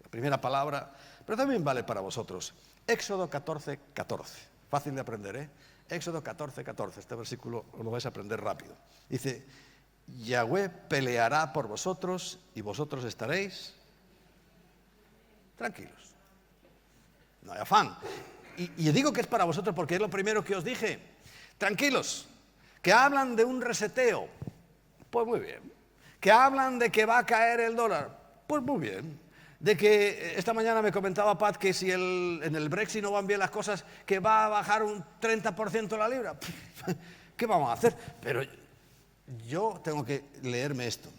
La primera palabra, pero también vale para vosotros. Éxodo 14, 14. Fácil de aprender, ¿eh? Éxodo 14, 14. Este versículo lo vais a aprender rápido. Dice, Yahweh peleará por vosotros y vosotros estaréis tranquilos. No hay afán. Y digo que es para vosotros porque es lo primero que os dije. Tranquilos. Que hablan de un reseteo. Pues muy bien. Que hablan de que va a caer el dólar. Pues muy bien. De que esta mañana me comentaba Pat que si en el Brexit no van bien las cosas, que va a bajar un 30% la libra. ¿Qué vamos a hacer? Pero yo tengo que leerme esto.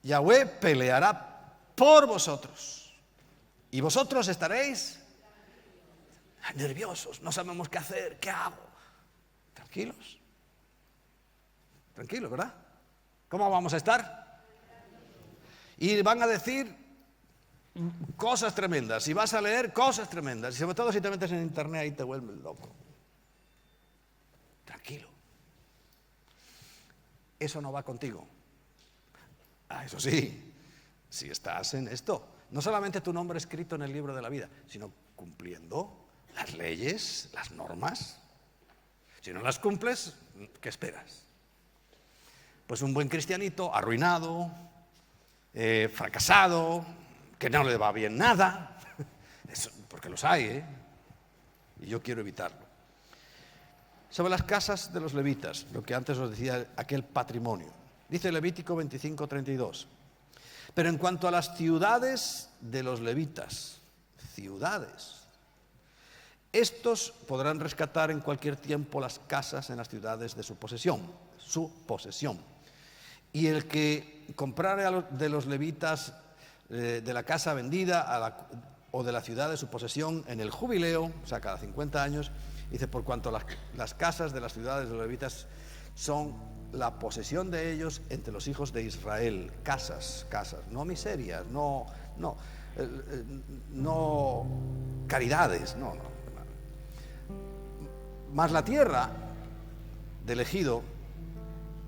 Yahweh peleará por vosotros. Y vosotros estaréis nerviosos, no sabemos qué hacer, qué hago. Tranquilos. Tranquilos, ¿verdad? ¿Cómo vamos a estar? Y van a decir cosas tremendas, y vas a leer cosas tremendas, y sobre todo si te metes en internet ahí te vuelves loco. Tranquilo. eso no va contigo. Eso sí, si estás en esto, no solamente tu nombre escrito en el libro de la vida, sino cumpliendo las leyes, las normas. Si no las cumples, ¿qué esperas? Pues un buen cristianito arruinado, fracasado, que no le va bien nada, eso, porque los hay, ¿eh? Y yo quiero evitarlo. Sobre las casas de los levitas, lo que antes os decía, aquel patrimonio. Dice Levítico 25:32. Pero en cuanto a las ciudades de los levitas, ciudades, estos podrán rescatar en cualquier tiempo las casas en las ciudades de su posesión. Y el que comprare de los levitas de la casa vendida o de la ciudad de su posesión en el jubileo, o sea, cada 50 años, dice, por cuanto las casas de las ciudades de los levitas son la posesión de ellos entre los hijos de Israel. Casas, no miserias, no caridades, no. Más la tierra del ejido,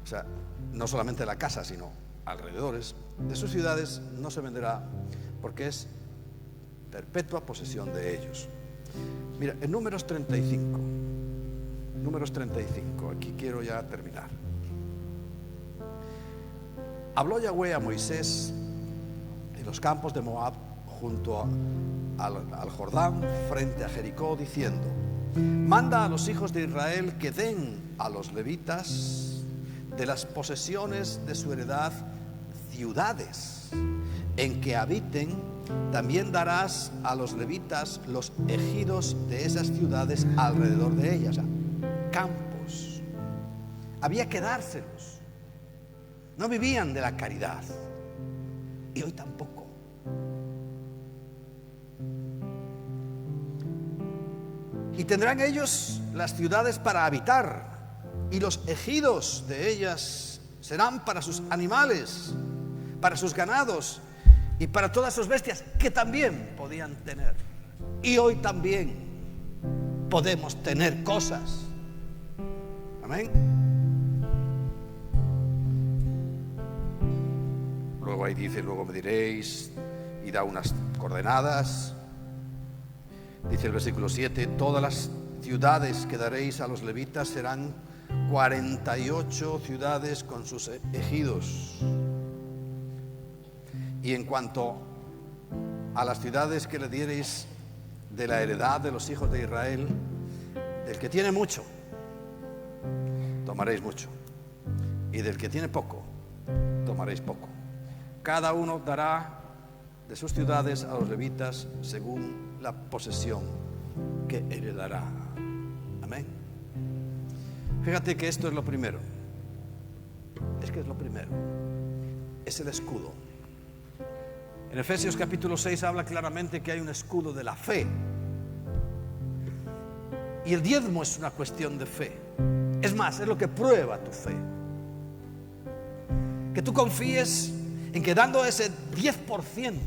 o sea, no solamente la casa, sino alrededores de sus ciudades, no se venderá, porque es perpetua posesión de ellos. Mira, en Números 35, aquí quiero ya terminar. Habló Yahweh a Moisés en los campos de Moab, junto al Jordán, frente a Jericó, diciendo: manda a los hijos de Israel que den a los levitas de las posesiones de su heredad ciudades en que habiten. También darás a los levitas los ejidos de esas ciudades alrededor de ellas, o sea, campos. Había que dárselos. No vivían de la caridad, y hoy tampoco. Y tendrán ellos las ciudades para habitar, y los ejidos de ellas serán para sus animales, para sus ganados y para todas sus bestias, que también podían tener. Y hoy también podemos tener cosas. Amén. Luego ahí dice: luego me diréis, y da unas coordenadas. Dice el versículo 7: todas las ciudades que daréis a los levitas serán 48 ciudades con sus ejidos. Y en cuanto a las ciudades que le diereis de la heredad de los hijos de Israel, del que tiene mucho, tomaréis mucho, y del que tiene poco, tomaréis poco. Cada uno dará de sus ciudades a los levitas según la posesión que heredará. Amén. Fíjate que esto es lo primero. Es que es lo primero. Es el escudo. En Efesios capítulo 6 habla claramente que hay un escudo de la fe. Y el diezmo es una cuestión de fe. Es más, es lo que prueba tu fe. Que tú confíes en que dando ese 10%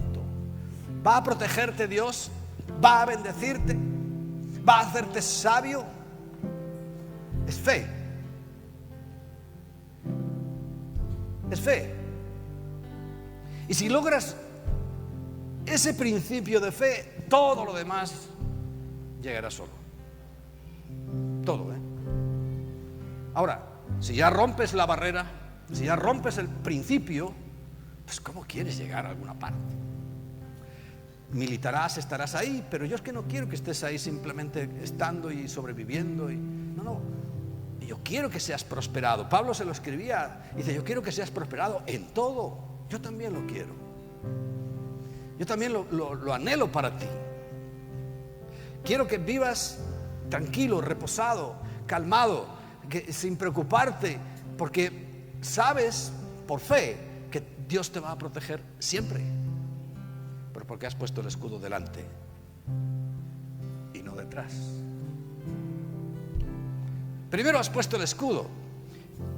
va a protegerte Dios, va a bendecirte, va a hacerte sabio. Es fe. Es fe. Y si logras ese principio de fe, todo lo demás llegará solo. Todo, ¿eh? Ahora, si ya rompes la barrera, si ya rompes el principio, pues ¿cómo quieres llegar a alguna parte? Militarás, estarás ahí, pero yo es que no quiero que estés ahí simplemente estando y sobreviviendo. No. Yo quiero que seas prosperado. Pablo se lo escribía, dice: yo quiero que seas prosperado en todo. Yo también lo quiero. Yo también lo anhelo para ti. Quiero que vivas tranquilo, reposado, calmado, sin preocuparte, porque sabes por fe que Dios te va a proteger siempre, pero porque has puesto el escudo delante y no detrás. Primero has puesto el escudo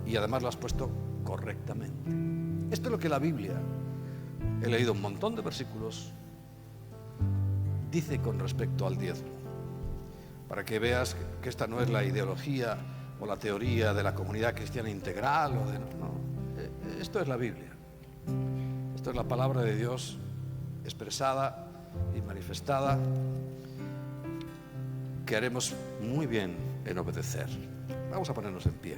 y además lo has puesto correctamente. Esto es lo que la Biblia, he leído un montón de versículos, dice con respecto al diezmo, para que veas que esta no es la ideología o la teoría de la comunidad cristiana integral. Esto es la Biblia. Esto es la palabra de Dios expresada y manifestada, que haremos muy bien en obedecer. Vamos a ponernos en pie.